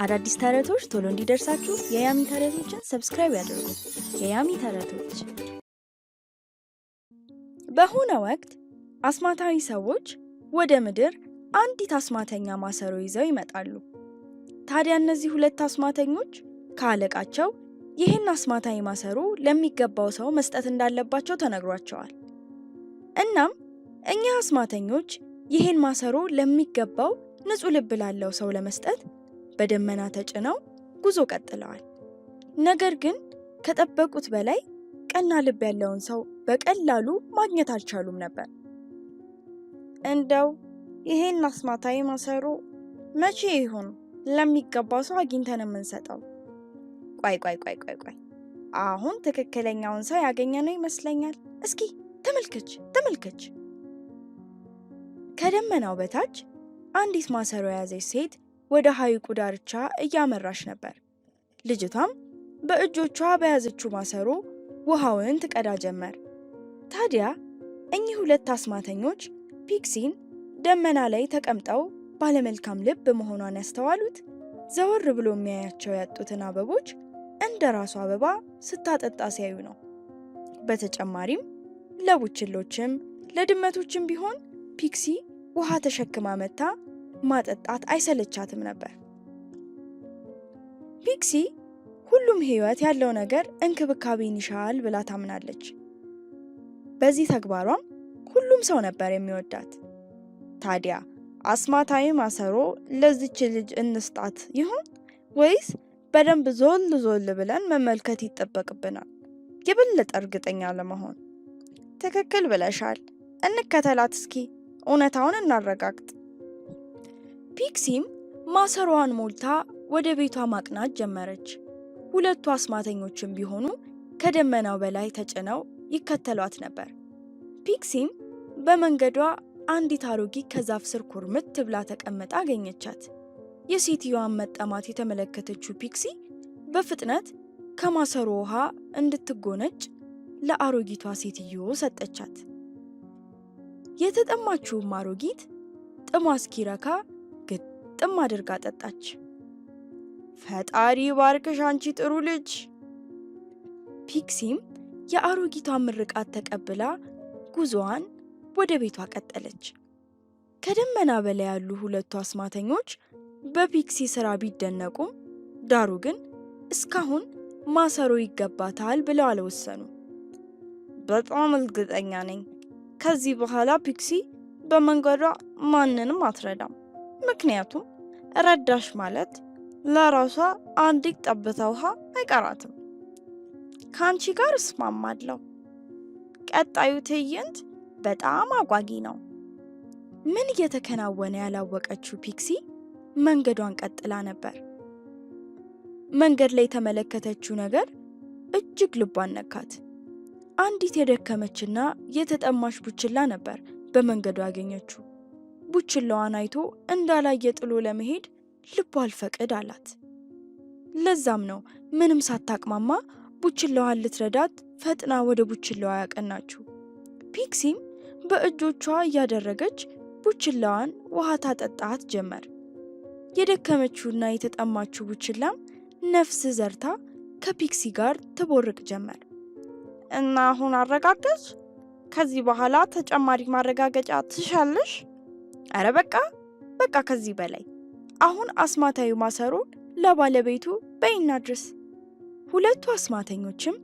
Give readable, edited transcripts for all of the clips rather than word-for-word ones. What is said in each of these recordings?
አዳዲስ ተረቶች ቶሎ እንዲደርሳችሁ የያሚ ተረቶችን ሰብስክራይብ ያድርጉ። የያሚ ተረቶች። በሆነ ወቅት አስማታዊ ሰዎች ወደ ምድር አንዲት አስማተኛ ማሰሮ ይዘው ይመጣሉ። ታዲያ እነዚህ ሁለት አስማተኞች ከአለቃቸው ይህን አስማታዊ ማሰሮ ለሚገባው ሰው መስጠት እንዳለባቸው ተነግሯቸዋል። እናም እኛ አስማተኞች ይህን ማሰሮ ለሚገባው ንጹህ ልብ ላለው ሰው ለመስጠት በደመና ተጭነው ጉዞ ቀጥለዋል። ነገር ግን ከጠበቁት በላይ ቀና ልብ ያለውን ሰው በቀላሉ ማግኘት አልቻሉም ነበር። እንደው ይሄን አስማታዊ ማሰሮ መቼ ይሆን ለሚገባው ሰው አግኝተን የምንሰጠው? ቆይ አሁን ትክክለኛውን ሰው ያገኘነው ይመስለኛል። እስኪ ተመልከች። ከደመናው በታች አንዲት ማሰሮ የያዘች ሴት ወደ ሐይቁ ዳርቻ እያመራች ነበር። ልጅቷም በእጆቿ በያዘችው ማሰሮ ውሃውን ትቀዳ ጀመር። ታዲያ እኚህ ሁለት አስማተኞች ፒክሲን ደመና ላይ ተቀምጠው ባለመልካም ልብ መሆኗን ያስተዋሉት ዘወር ብሎ የሚያያቸው ያጡትን አበቦች እንደ ራሱ አበባ ስታጠጣ ሲያዩ ነው። በተጨማሪም ለቡችሎችም ለድመቶችም ቢሆን ፒክሲ ውሃ ተሸክማ መታ ማጠጣት አይሰለቻትም ነበር። ፒክሲ ሁሉም ሕይወት ያለው ነገር እንክብካቤን ይሻል ብላ ታምናለች። በዚህ ተግባሯም ሁሉም ሰው ነበር የሚወዳት። ታዲያ አስማታዊ ማሰሮ ለዚች ልጅ እንስጣት ይሆን ወይስ በደንብ ዞል ብለን መመልከት ይጠበቅብናል? የበለጠ እርግጠኛ ለመሆን ትክክል ብለሻል። እንከተላት እስኪ እውነታውን እናረጋግጥ። ፒክሲም ማሰሮዋን ሞልታ ወደ ቤቷ ማቅናት ጀመረች። ሁለቱ አስማተኞችም ቢሆኑ ከደመናው በላይ ተጭነው ይከተሏት ነበር። ፒክሲም በመንገዷ አንዲት አሮጊት ከዛፍ ስር ኩርምት ብላ ተቀምጣ አገኘቻት። የሴትዮዋን መጠማት የተመለከተችው ፒክሲ በፍጥነት ከማሰሮ ውሃ እንድትጎነጭ ለአሮጊቷ ሴትዮ ሰጠቻት። የተጠማችውም አሮጊት ጥሟ እስኪረካ ግጥም አድርጋ ጠጣች። ፈጣሪ ባርክሽ አንቺ ጥሩ ልጅ። ፒክሲም የአሮጊቷን ምርቃት ተቀብላ ጉዞዋን ወደ ቤቷ ቀጠለች። ከደመና በላይ ያሉ ሁለቱ አስማተኞች በፒክሲ ስራ ቢደነቁም ዳሩ ግን እስካሁን ማሰሮ ይገባታል ብለው አልወሰኑም። በጣም እርግጠኛ ነኝ ከዚህ በኋላ ፒክሲ በመንገዷ ማንንም አትረዳም። ምክንያቱም ረዳሽ ማለት ለራሷ አንዲት ጠብታ ውሃ አይቀራትም። ከአንቺ ጋር እስማማለሁ። ቀጣዩ ትዕይንት በጣም አጓጊ ነው። ምን እየተከናወነ ያላወቀችው ፒክሲ መንገዷን ቀጥላ ነበር። መንገድ ላይ የተመለከተችው ነገር እጅግ ልቧን ነካት። አንዲት የደከመችና የተጠማች ቡችላ ነበር በመንገዱ ያገኘችው። ቡችላዋን አይቶ እንዳላየ ጥሎ ለመሄድ ልቧ አልፈቅድ አላት። ለዛም ነው ምንም ሳታቅማማ ቡችላዋን ልትረዳት ፈጥና ወደ ቡችላዋ ያቀናችው። ፒክሲም በእጆቿ እያደረገች ቡችላዋን ውሃ ታጠጣት ጀመር። የደከመችውና የተጠማችው ቡችላም ነፍስ ዘርታ ከፒክሲ ጋር ትቦርቅ ጀመር። እና አሁን አረጋገጥሽ? ከዚህ በኋላ ተጨማሪ ማረጋገጫ ትሻለሽ? አረ በቃ ከዚህ በላይ። አሁን አስማታዊ ማሰሮ ለባለቤቱ በይና ድረስ። ሁለቱ አስማተኞችም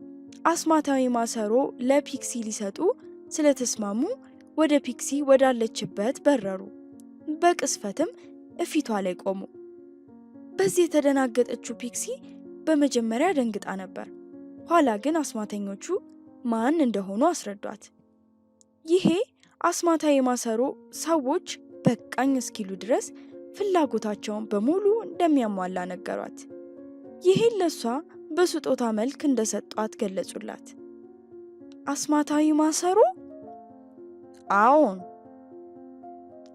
አስማታዊ ማሰሮ ለፒክሲ ሊሰጡ ስለተስማሙ ወደ ፒክሲ ወዳለችበት በረሩ። በቅስፈትም እፊቷ ላይ ቆሙ። በዚህ የተደናገጠችው ፒክሲ በመጀመሪያ ደንግጣ ነበር። ኋላ ግን አስማተኞቹ ማን እንደሆኑ አስረዷት። ይሄ አስማታዊ ማሰሮ ሰዎች በቃኝ እስኪሉ ድረስ ፍላጎታቸውን በሙሉ እንደሚያሟላ ነገሯት። ይሄን ለሷ በስጦታ መልክ እንደሰጧት ገለጹላት። አስማታዊ ማሰሮ? አዎን፣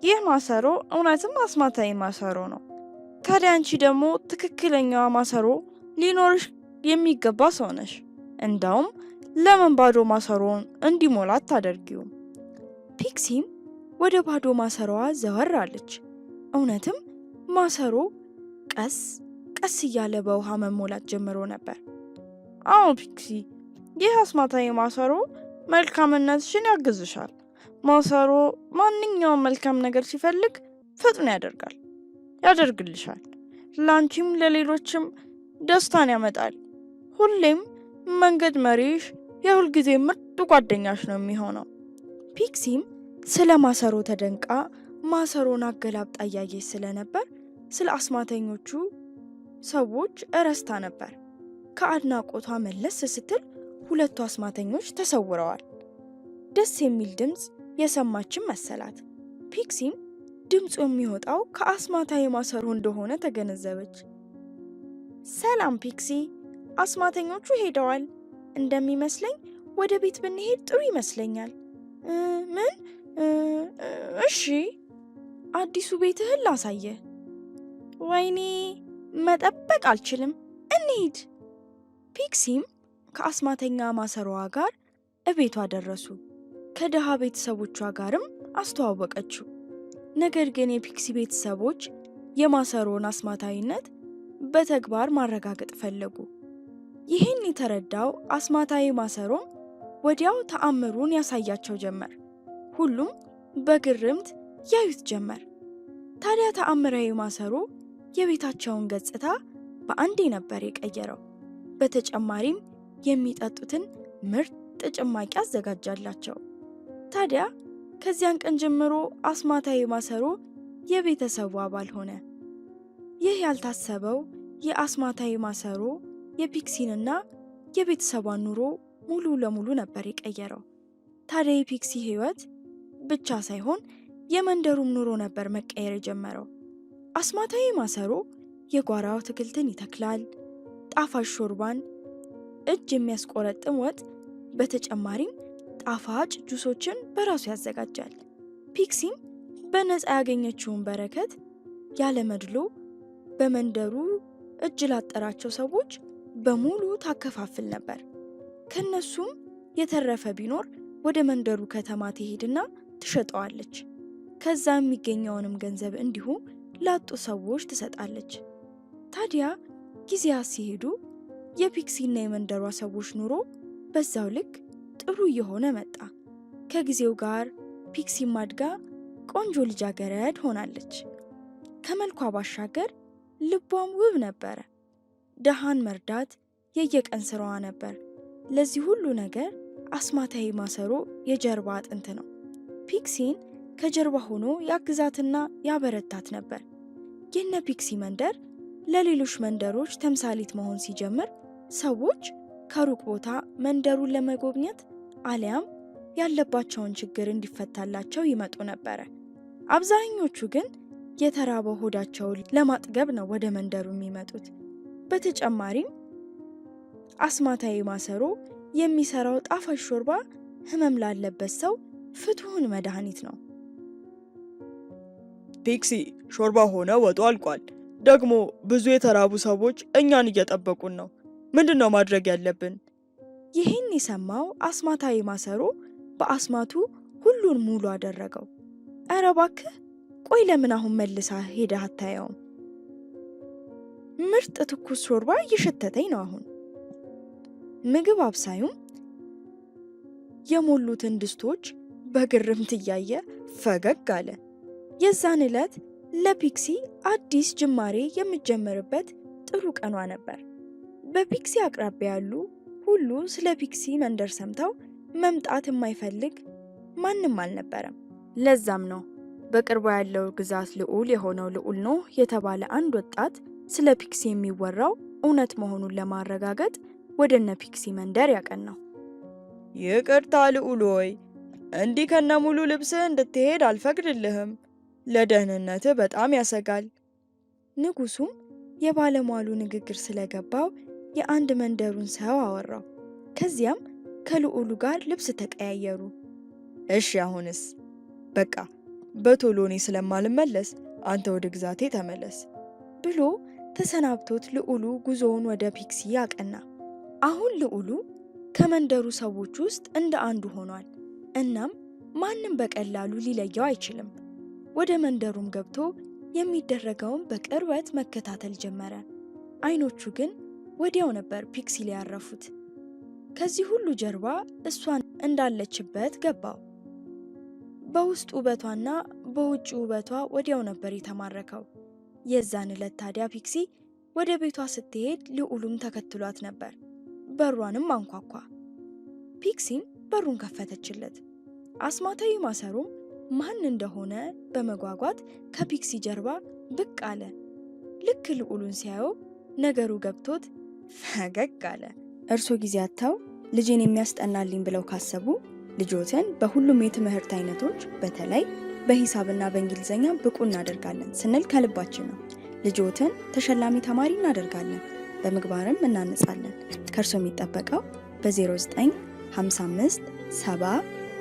ይህ ማሰሮ እውነትም አስማታዊ ማሰሮ ነው። ታዲያ አንቺ ደግሞ ትክክለኛዋ ማሰሮ ሊኖርሽ የሚገባ ሰው ነሽ። እንዳውም ለምን ባዶ ማሰሮውን እንዲሞላት ታደርጊውም? ፒክሲም ወደ ባዶ ማሰሮዋ ዘወር አለች። እውነትም ማሰሮ ቀስ ቀስ እያለ በውሃ መሞላት ጀምሮ ነበር። አዎ ፒክሲ፣ ይህ አስማታዊ ማሰሮ መልካምነትሽን ያግዝሻል። ማሰሮ ማንኛውም መልካም ነገር ሲፈልግ ፈጥኖ ያደርግልሻል። ላንቺም ለሌሎችም ደስታን ያመጣል። ሁሌም መንገድ መሪሽ፣ የሁልጊዜ ምርጥ ጓደኛሽ ነው የሚሆነው። ፒክሲም ስለ ማሰሮ ተደንቃ ማሰሮን አገላብጣ እያየች ስለነበር ስለ አስማተኞቹ ሰዎች እረስታ ነበር። ከአድናቆቷ መለስ ስትል ሁለቱ አስማተኞች ተሰውረዋል። ደስ የሚል ድምፅ የሰማችን መሰላት። ፒክሲም ድምፁ የሚወጣው ከአስማታዊ ማሰሮ እንደሆነ ተገነዘበች። ሰላም ፒክሲ፣ አስማተኞቹ ሄደዋል። እንደሚመስለኝ ወደ ቤት ብንሄድ ጥሩ ይመስለኛል። ምን? እሺ፣ አዲሱ ቤትህን ላሳየ። ወይኔ፣ መጠበቅ አልችልም፣ እንሂድ። ፒክሲም ከአስማተኛ ማሰሮዋ ጋር እቤቷ ደረሱ። ከድሃ ቤተሰቦቿ ጋርም አስተዋወቀችው። ነገር ግን የፒክሲ ቤተሰቦች የማሰሮውን አስማታዊነት በተግባር ማረጋገጥ ፈለጉ። ይህን የተረዳው አስማታዊ ማሰሮም ወዲያው ተአምሩን ያሳያቸው ጀመር። ሁሉም በግርምት ያዩት ጀመር። ታዲያ ተአምራዊ ማሰሮ የቤታቸውን ገጽታ በአንዴ ነበር የቀየረው። በተጨማሪም የሚጠጡትን ምርጥ ጭማቂ አዘጋጃላቸው። ታዲያ ከዚያን ቀን ጀምሮ አስማታዊ ማሰሮ የቤተሰቡ አባል ሆነ። ይህ ያልታሰበው የአስማታዊ ማሰሮ የፒክሲንና የቤተሰቧን ኑሮ ሙሉ ለሙሉ ነበር የቀየረው። ታዲያ የፒክሲ ሕይወት ብቻ ሳይሆን የመንደሩም ኑሮ ነበር መቀየር የጀመረው። አስማታዊ ማሰሮ የጓሮ አትክልትን ይተክላል፣ ጣፋጭ ሾርባን፣ እጅ የሚያስቆረጥም ወጥ፣ በተጨማሪም ጣፋጭ ጁሶችን በራሱ ያዘጋጃል። ፒክሲም በነፃ ያገኘችውን በረከት ያለመድሎ በመንደሩ እጅ ላጠራቸው ሰዎች በሙሉ ታከፋፍል ነበር። ከነሱም የተረፈ ቢኖር ወደ መንደሩ ከተማ ትሄድና ትሸጠዋለች። ከዛ የሚገኘውንም ገንዘብ እንዲሁ ላጡ ሰዎች ትሰጣለች። ታዲያ ጊዜያት ሲሄዱ የፒክሲና የመንደሯ ሰዎች ኑሮ በዛው ልክ ጥሩ እየሆነ መጣ። ከጊዜው ጋር ፒክሲም አድጋ ቆንጆ ልጃገረድ ሆናለች። ከመልኳ ባሻገር ልቧም ውብ ነበረ። ደሃን መርዳት የየቀን ስራዋ ነበር። ለዚህ ሁሉ ነገር አስማታዊ ማሰሮ የጀርባ አጥንት ነው። ፒክሲን ከጀርባ ሆኖ ያግዛትና ያበረታት ነበር። የነ ፒክሲ መንደር ለሌሎች መንደሮች ተምሳሌት መሆን ሲጀምር ሰዎች ከሩቅ ቦታ መንደሩን ለመጎብኘት አሊያም ያለባቸውን ችግር እንዲፈታላቸው ይመጡ ነበረ። አብዛኞቹ ግን የተራበው ሆዳቸውን ለማጥገብ ነው ወደ መንደሩ የሚመጡት። በተጨማሪም አስማታዊ ማሰሮ የሚሰራው ጣፋጭ ሾርባ ህመም ላለበት ሰው ፍቱን መድኃኒት ነው። ፒክሲ፣ ሾርባ ሆነ ወጡ አልቋል። ደግሞ ብዙ የተራቡ ሰዎች እኛን እየጠበቁን ነው። ምንድን ነው ማድረግ ያለብን? ይህን የሰማው አስማታዊ ማሰሮ በአስማቱ ሁሉን ሙሉ አደረገው። ኧረ እባክህ ቆይ፣ ለምን አሁን መልሳ ሄደህ አታየውም? ምርጥ ትኩስ ሾርባ እየሸተተኝ ነው አሁን። ምግብ አብሳዩም የሞሉትን ድስቶች በግርምት እያየ ፈገግ አለ። የዛን ዕለት ለፒክሲ አዲስ ጅማሬ የሚጀመርበት ጥሩ ቀኗ ነበር። በፒክሲ አቅራቢያ ያሉ ሁሉ ስለ ፒክሲ መንደር ሰምተው መምጣት የማይፈልግ ማንም አልነበረም። ለዛም ነው በቅርቡ ያለው ግዛት ልዑል የሆነው ልዑል ኖህ የተባለ አንድ ወጣት ስለ ፒክሲ የሚወራው እውነት መሆኑን ለማረጋገጥ ወደ እነ ፒክሲ መንደር ያቀናው። ይቅርታ ልዑል ሆይ፣ እንዲህ ከነ ሙሉ ልብስህ እንድትሄድ አልፈቅድልህም። ለደህንነትህ በጣም ያሰጋል። ንጉሱም የባለሟሉ ንግግር ስለገባው የአንድ መንደሩን ሰው አወራው። ከዚያም ከልዑሉ ጋር ልብስ ተቀያየሩ። እሺ አሁንስ በቃ በቶሎ እኔ ስለማልመለስ አንተ ወደ ግዛቴ ተመለስ ብሎ ተሰናብቶት ልዑሉ ጉዞውን ወደ ፒክሲ አቀና። አሁን ልዑሉ ከመንደሩ ሰዎች ውስጥ እንደ አንዱ ሆኗል። እናም ማንም በቀላሉ ሊለየው አይችልም። ወደ መንደሩም ገብቶ የሚደረገውን በቅርበት መከታተል ጀመረ። አይኖቹ ግን ወዲያው ነበር ፒክሲ ላይ ያረፉት። ከዚህ ሁሉ ጀርባ እሷን እንዳለችበት ገባው። በውስጥ ውበቷና በውጭ ውበቷ ወዲያው ነበር የተማረከው። የዛን ዕለት ታዲያ ፒክሲ ወደ ቤቷ ስትሄድ ልዑሉም ተከትሏት ነበር። በሯንም አንኳኳ። ፒክሲም በሩን ከፈተችለት። አስማታዊ ማሰሮም ማን እንደሆነ በመጓጓት ከፒክሲ ጀርባ ብቅ አለ። ልክ ልዑሉን ሲያየው ነገሩ ገብቶት ፈገግ አለ። እርሶ ጊዜ አጥተው ልጄን የሚያስጠናልኝ ብለው ካሰቡ ልጆትን በሁሉም የትምህርት አይነቶች በተለይ በሂሳብና በእንግሊዝኛ ብቁ እናደርጋለን ስንል ከልባችን ነው። ልጆትን ተሸላሚ ተማሪ እናደርጋለን፣ በምግባርም እናንጻለን። ከእርሶ የሚጠበቀው በ0955 70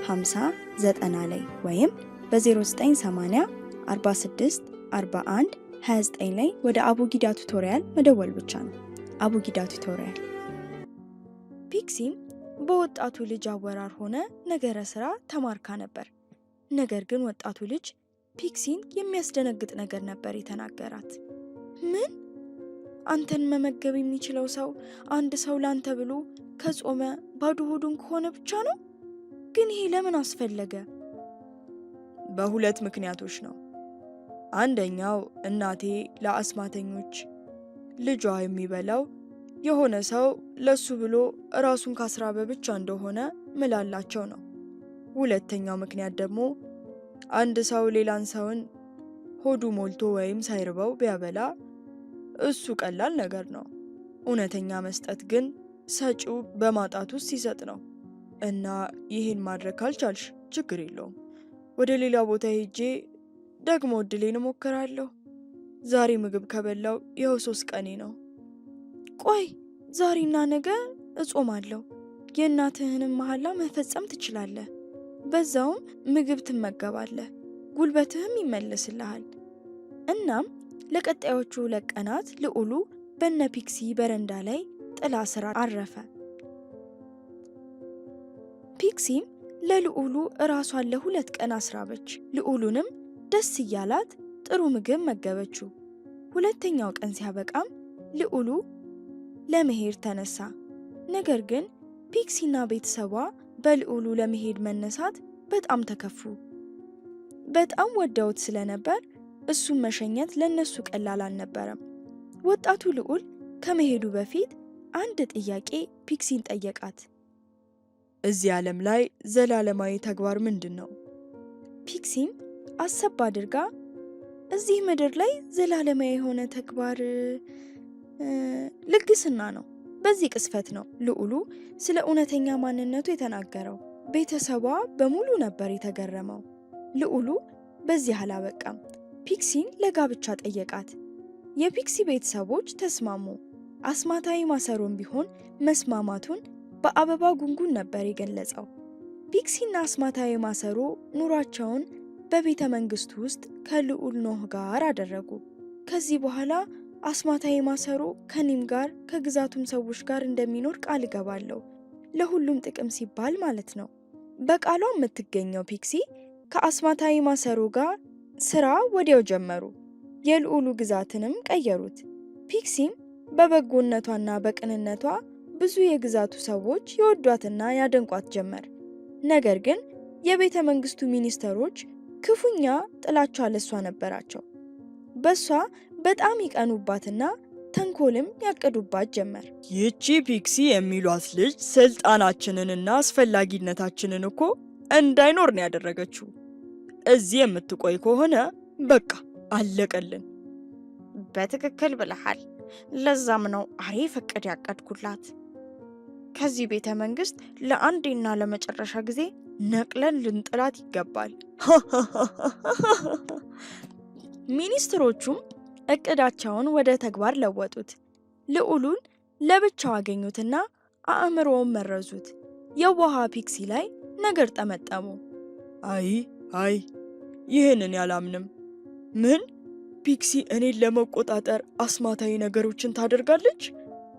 50 90 ላይ ወይም በ0980 46 41 29 ላይ ወደ አቡጊዳ ቱቶሪያል መደወል ብቻ ነው። አቡጊዳ ቱቶሪያል። ፒክሲም በወጣቱ ልጅ አወራር ሆነ ነገረ ስራ ተማርካ ነበር። ነገር ግን ወጣቱ ልጅ ፒክሲን የሚያስደነግጥ ነገር ነበር የተናገራት። ምን? አንተን መመገብ የሚችለው ሰው አንድ ሰው ላንተ ብሎ ከጾመ ባዶ ሆዱን ከሆነ ብቻ ነው? ግን ይሄ ለምን አስፈለገ? በሁለት ምክንያቶች ነው። አንደኛው እናቴ ለአስማተኞች ልጇ የሚበላው የሆነ ሰው ለሱ ብሎ ራሱን ካስራበ ብቻ እንደሆነ ምላላቸው ነው። ሁለተኛው ምክንያት ደግሞ አንድ ሰው ሌላን ሰውን ሆዱ ሞልቶ ወይም ሳይርበው ቢያበላ እሱ ቀላል ነገር ነው። እውነተኛ መስጠት ግን ሰጪው በማጣት ውስጥ ሲሰጥ ነው። እና ይህን ማድረግ ካልቻልሽ ችግር የለውም፣ ወደ ሌላ ቦታ ሄጄ ደግሞ እድሌን እሞክራለሁ። ዛሬ ምግብ ከበላው ይኸው 3 ቀኔ ነው። ቆይ ዛሬና ነገ እጾማለሁ፣ የእናትህንም መሐላ መፈጸም ትችላለህ። በዛውም ምግብ ትመገባለህ፣ ጉልበትህም ይመለስልሃል። እናም ለቀጣዮቹ 2 ቀናት ልዑሉ በነ ፒክሲ በረንዳ ላይ ጥላ ስር አረፈ። ፒክሲም ለልዑሉ እራሷን ለ2 ቀን አስራበች። ልዑሉንም ደስ እያላት ጥሩ ምግብ መገበችው። 2ኛው ቀን ሲያበቃም ልዑሉ ለመሄድ ተነሳ። ነገር ግን ፒክሲና ቤተሰቧ በልዑሉ ለመሄድ መነሳት በጣም ተከፉ። በጣም ወደውት ስለነበር እሱን መሸኘት ለነሱ ቀላል አልነበረም። ወጣቱ ልዑል ከመሄዱ በፊት አንድ ጥያቄ ፒክሲን ጠየቃት። እዚህ ዓለም ላይ ዘላለማዊ ተግባር ምንድን ነው? ፒክሲም አሰብ አድርጋ እዚህ ምድር ላይ ዘላለማዊ የሆነ ተግባር ልግስና ነው። በዚህ ቅስፈት ነው ልዑሉ ስለ እውነተኛ ማንነቱ የተናገረው። ቤተሰቧ በሙሉ ነበር የተገረመው። ልዑሉ በዚህ አላበቃም። ፒክሲን ለጋብቻ ጠየቃት። የፒክሲ ቤተሰቦች ተስማሙ። አስማታዊ ማሰሮም ቢሆን መስማማቱን በአበባ ጉንጉን ነበር የገለጸው። ፒክሲና አስማታዊ ማሰሮ ኑሯቸውን በቤተ መንግስቱ ውስጥ ከልዑል ኖህ ጋር አደረጉ። ከዚህ በኋላ አስማታዊ ማሰሮ ከኔም ጋር ከግዛቱም ሰዎች ጋር እንደሚኖር ቃል እገባለሁ፣ ለሁሉም ጥቅም ሲባል ማለት ነው። በቃሏ የምትገኘው ፒክሲ ከአስማታዊ ማሰሮ ጋር ስራ ወዲያው ጀመሩ። የልዑሉ ግዛትንም ቀየሩት። ፒክሲም በበጎነቷና በቅንነቷ ብዙ የግዛቱ ሰዎች ይወዷትና ያደንቋት ጀመር። ነገር ግን የቤተ መንግስቱ ሚኒስተሮች ክፉኛ ጥላቻ ለሷ ነበራቸው። በሷ በጣም ይቀኑባትና ተንኮልም ያቅዱባት ጀመር። ይህቺ ፒክሲ የሚሏት ልጅ ስልጣናችንንና አስፈላጊነታችንን እኮ እንዳይኖር ነው ያደረገችው። እዚህ የምትቆይ ከሆነ በቃ አለቀልን። በትክክል ብለሃል። ለዛም ነው አሪፍ እቅድ ያቀድኩላት። ከዚህ ቤተ መንግስት ለአንዴና ለመጨረሻ ጊዜ ነቅለን ልንጥላት ይገባል። ሚኒስትሮቹም እቅዳቸውን ወደ ተግባር ለወጡት። ልዑሉን ለብቻው አገኙትና አእምሮውን መረዙት። የዋሃ ፒክሲ ላይ ነገር ጠመጠሙ። አይ ይህንን ያላምንም። ምን? ፒክሲ እኔን ለመቆጣጠር አስማታዊ ነገሮችን ታደርጋለች?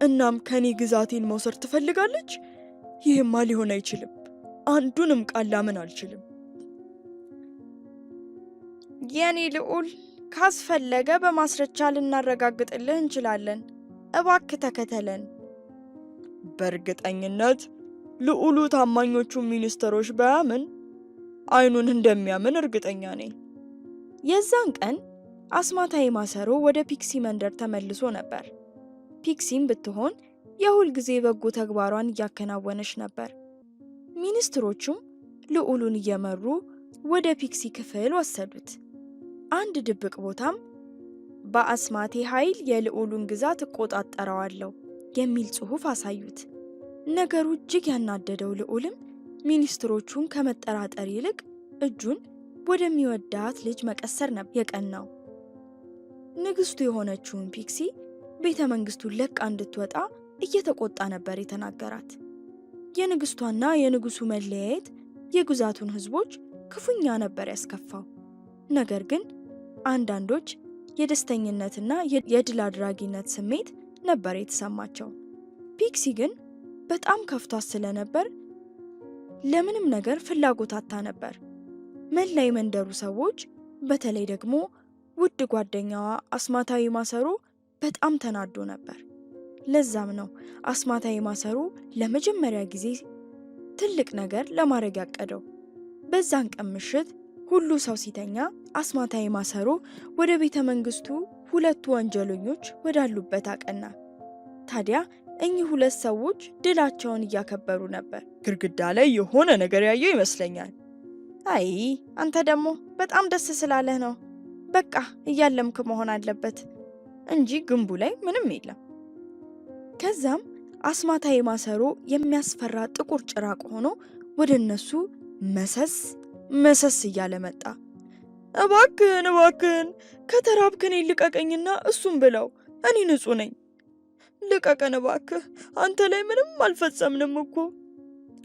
እናም ከኔ ግዛቴን መውሰድ ትፈልጋለች? ይህማ ሊሆን አይችልም። አንዱንም ቃል ላምን አልችልም። የኔ ልዑል፣ ካስፈለገ በማስረጃ ልናረጋግጥልህ እንችላለን። እባክህ ተከተለን። በእርግጠኝነት ልዑሉ ታማኞቹን ሚኒስትሮች ባያምን አይኑን እንደሚያምን እርግጠኛ ነኝ። የዛን ቀን አስማታዊ ማሰሮ ወደ ፒክሲ መንደር ተመልሶ ነበር። ፒክሲም ብትሆን የሁል ጊዜ በጎ ተግባሯን እያከናወነች ነበር። ሚኒስትሮቹም ልዑሉን እየመሩ ወደ ፒክሲ ክፍል ወሰዱት። አንድ ድብቅ ቦታም በአስማቴ ኃይል የልዑሉን ግዛት እቆጣጠረዋለሁ የሚል ጽሑፍ አሳዩት። ነገሩ እጅግ ያናደደው ልዑልም ሚኒስትሮቹን ከመጠራጠር ይልቅ እጁን ወደሚወዳት ልጅ መቀሰር ነበር የቀናው። ንግስቱ የሆነችውን ፒክሲ ቤተ መንግስቱን ለቃ እንድትወጣ እየተቆጣ ነበር የተናገራት። የንግስቷና የንጉሱ መለያየት የግዛቱን ህዝቦች ክፉኛ ነበር ያስከፋው። ነገር ግን አንዳንዶች የደስተኝነትና የድል አድራጊነት ስሜት ነበር የተሰማቸው። ፒክሲ ግን በጣም ከፍቷት ስለነበር ለምንም ነገር ፍላጎት አጣ ነበር። መላ የመንደሩ ሰዎች በተለይ ደግሞ ውድ ጓደኛዋ አስማታዊ ማሰሮ በጣም ተናዶ ነበር። ለዛም ነው አስማታዊ ማሰሮ ለመጀመሪያ ጊዜ ትልቅ ነገር ለማድረግ ያቀደው። በዛን ቀን ምሽት ሁሉ ሰው ሲተኛ አስማታዊ ማሰሮ ወደ ቤተ መንግስቱ ሁለቱ ወንጀለኞች ወዳሉበት አቀና። ታዲያ እኚህ ሁለት ሰዎች ድላቸውን እያከበሩ ነበር። ግድግዳ ላይ የሆነ ነገር ያየው ይመስለኛል። አይ አንተ ደግሞ በጣም ደስ ስላለህ ነው። በቃ እያለምክ መሆን አለበት እንጂ ግንቡ ላይ ምንም የለም። ከዛም አስማታዊ ማሰሮ የሚያስፈራ ጥቁር ጭራቅ ሆኖ ወደ እነሱ መሰስ እያለ መጣ። እባክህን ከተራብክ እኔን ልቀቀኝና እሱም ብለው፣ እኔ ንጹህ ነኝ። ልቀቀን እባክህ፣ አንተ ላይ ምንም አልፈጸምንም እኮ።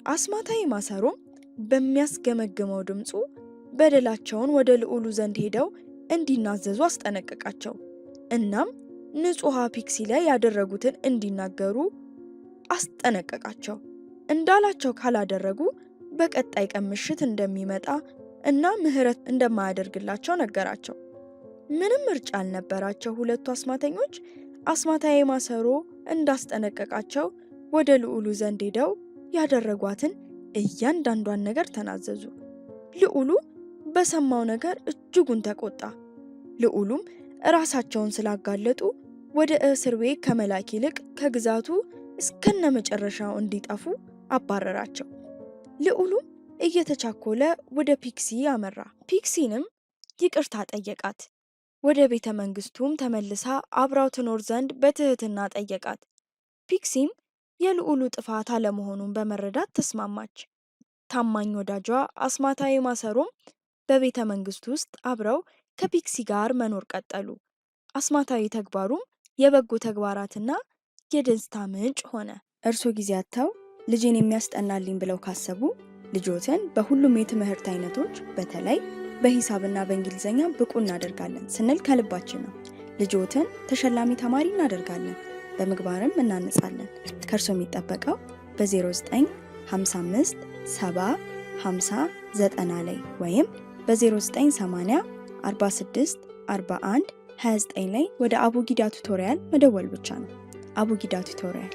አስማታዊ ማሰሮም በሚያስገመግመው ድምፁ በደላቸውን ወደ ልዑሉ ዘንድ ሄደው እንዲናዘዙ አስጠነቀቃቸው። እናም ንጹሃ ፒክሲ ላይ ያደረጉትን እንዲናገሩ አስጠነቀቃቸው። እንዳላቸው ካላደረጉ በቀጣይ ቀን ምሽት እንደሚመጣ እና ምህረት እንደማያደርግላቸው ነገራቸው። ምንም ምርጫ አልነበራቸው። ሁለቱ አስማተኞች አስማታዊ ማሰሮ እንዳስጠነቀቃቸው ወደ ልዑሉ ዘንድ ሄደው ያደረጓትን እያንዳንዷን ነገር ተናዘዙ። ልዑሉ በሰማው ነገር እጅጉን ተቆጣ። ልዑሉም ራሳቸውን ስላጋለጡ ወደ እስር ቤት ከመላክ ይልቅ ከግዛቱ እስከነ መጨረሻው እንዲጠፉ አባረራቸው። ልዑሉም እየተቻኮለ ወደ ፒክሲ አመራ። ፒክሲንም ይቅርታ ጠየቃት። ወደ ቤተ መንግስቱም ተመልሳ አብራው ትኖር ዘንድ በትህትና ጠየቃት። ፒክሲም የልዑሉ ጥፋት አለመሆኑን በመረዳት ተስማማች። ታማኝ ወዳጇ አስማታዊ ማሰሮም በቤተ መንግስቱ ውስጥ አብረው ከፒክሲ ጋር መኖር ቀጠሉ። አስማታዊ ተግባሩም የበጎ ተግባራትና የደስታ ምንጭ ሆነ። እርሶ ጊዜ አጥተው ልጄን የሚያስጠናልኝ ብለው ካሰቡ ልጆትን በሁሉም የትምህርት አይነቶች በተለይ በሂሳብና በእንግሊዝኛ ብቁ እናደርጋለን ስንል ከልባችን ነው። ልጆትን ተሸላሚ ተማሪ እናደርጋለን፣ በምግባርም እናንጻለን። ከእርሶ የሚጠበቀው በ0955 70 50 90 ላይ ወይም በ0980 46 41 29 ላይ ወደ አቡጊዳ ቱቶሪያል መደወል ብቻ ነው። አቡጊዳ ቱቶሪያል